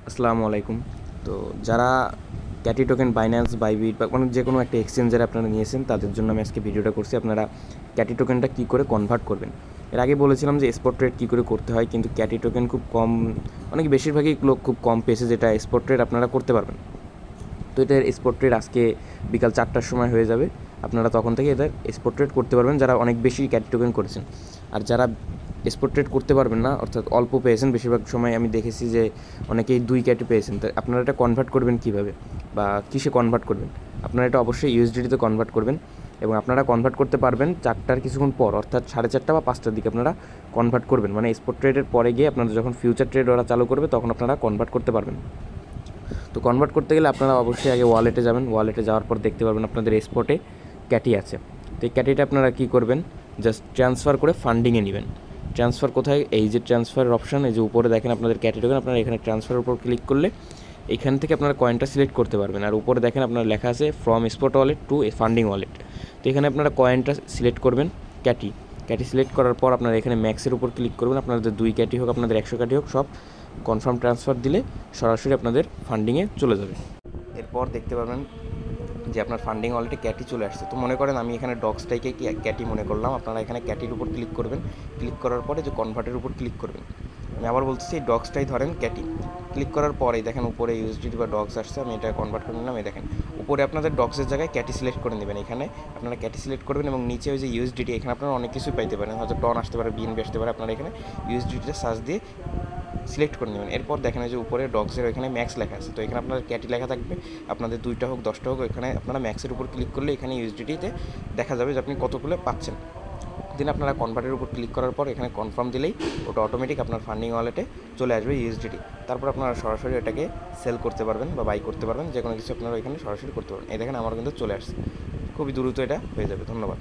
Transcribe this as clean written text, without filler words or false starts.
আসসালামু আলাইকুম। তো যারা ক্যাটি টোকেন বাইন্যান্স, বাইবিট বা মানে যে কোনো একটা এক্সচেঞ্জারে আপনারা নিয়েছেন তাদের জন্য আমি আজকে ভিডিওটা করছি। আপনারা ক্যাটি টোকেনটা কী করে কনভার্ট করবেন। এর আগে বলেছিলাম যে স্পট ট্রেড কী করে করতে হয়, কিন্তু ক্যাটি টোকেন খুব কম, অনেক বেশিরভাগই লোক খুব কম পেয়েছে যেটা স্পট ট্রেড আপনারা করতে পারবেন। তো এটার স্পট ট্রেড আজকে বিকাল 4টার সময় হয়ে যাবে। আপনারা তখন থেকে এদের স্পট ট্রেড করতে পারবেন যারা অনেক বেশি ক্যাটি টোকেন করেছেন। আর যারা স্পট ট্রেড করতে পারবেন না, অর্থাৎ অল্প পেয়েছেন, বেশিরভাগ সময় আমি দেখেছি যে অনেকেই 2 ক্যাটি পেয়েছেন, তো আপনারা এটা কনভার্ট করবেন কীভাবে বা কিসে কনভার্ট করবেন। আপনারা এটা অবশ্যই ইউএসডিটিতে কনভার্ট করবেন এবং আপনারা কনভার্ট করতে পারবেন 4টার কিছুক্ষণ পর, অর্থাৎ 4:30 বা 5টার দিকে আপনারা কনভার্ট করবেন। মানে স্পট ট্রেডের পরে গিয়ে আপনারা যখন ফিউচার ট্রেড ওরা চালু করবে তখন আপনারা কনভার্ট করতে পারবেন। তো কনভার্ট করতে গেলে আপনারা অবশ্যই আগে ওয়ালেটে যাবেন। ওয়ালেটে যাওয়ার পর দেখতে পারবেন আপনাদের স্পটে ক্যাটি আছে। তো এই ক্যাটিটা আপনারা কী করবেন, জাস্ট ট্রান্সফার করে ফান্ডিংয়ে নেবেন। ট্রান্সফার কোথায়, এই যে ট্রান্সফারের অপশান, এই যে উপরে দেখেন আপনাদের ক্যাটি টোকেন, আপনারা এখানে ট্রান্সফারের উপর ক্লিক করলে এখান থেকে আপনারা কয়েনটা সিলেক্ট করতে পারবেন। আর উপরে দেখেন আপনার লেখা আছে from spot wallet to funding wallet. তো এখানে আপনারা কয়েনটা সিলেক্ট করবেন ক্যাটি সিলেক্ট করার পর আপনারা এখানে ম্যাক্সের উপর ক্লিক করবেন। আপনাদের 2 ক্যাটি হোক, আপনাদের 100 ক্যাটি হোক, সব কনফার্ম ট্রান্সফার দিলে সরাসরি আপনাদের ফান্ডিংয়ে চলে যাবে। এরপর দেখতে পারবেন যে আপনার ফান্ডিং অলরেডি ক্যাটি চলে আসছে। তো মনে করেন আমি এখানে ডগসটাইকে ক্যাটি মনে করলাম, আপনারা এখানে ক্যাটির উপর ক্লিক করবেন। ক্লিক করার পরে যে কনভার্টের উপর ক্লিক করবেন। আমি আবার বলতেছি এই ডগসটাই ধরেন ক্যাটি। ক্লিক করার পরেই দেখেন উপরে ইউএসডিটি বা ডগস আসছে, আমি এটা কনভার্ট করে নিলাম। এই দেখেন উপরে আপনাদের ডগসের জায়গায় ক্যাটি সিলেক্ট করে নেবেন। এখানে আপনারা ক্যাটি সিলেক্ট করবেন এবং নিচে ওই যে ইউএসডিটি, এখানে আপনারা অনেক কিছুই পাইতে পারেন, হয়তো টন আসতে পারে, বিএনবি আসতে পারে। আপনারা এখানে ইউএসডিটিটা সার্চ দিয়ে সিলেক্ট করে নেবেন। এরপর দেখেন যে উপরে ডগসের ওইখানে ম্যাক্স লেখা আছে, তো এখানে আপনার ক্যাটি লেখা থাকবে। আপনাদের 2টা হোক 10টা হোক, এখানে আপনারা ম্যাক্সের উপর ক্লিক করলে এখানে ইউএসডিটিতে দেখা যাবে যে আপনি কতগুলো পাচ্ছেন। দিন আপনারা কনভার্টের উপর ক্লিক করার পর এখানে কনফার্ম দিলেই ওটা অটোমেটিক আপনার ফান্ডিং ওয়ালেটে চলে আসবে ইউএসডিটি। তারপর আপনারা সরাসরি এটাকে সেল করতে পারবেন বা বাই করতে পারবেন, যে কোনো কিছু আপনারা এখানে সরাসরি করতে পারবেন। এই দেখেন আমার কিন্তু চলে আসছে, খুবই দ্রুত এটা হয়ে যাবে। ধন্যবাদ।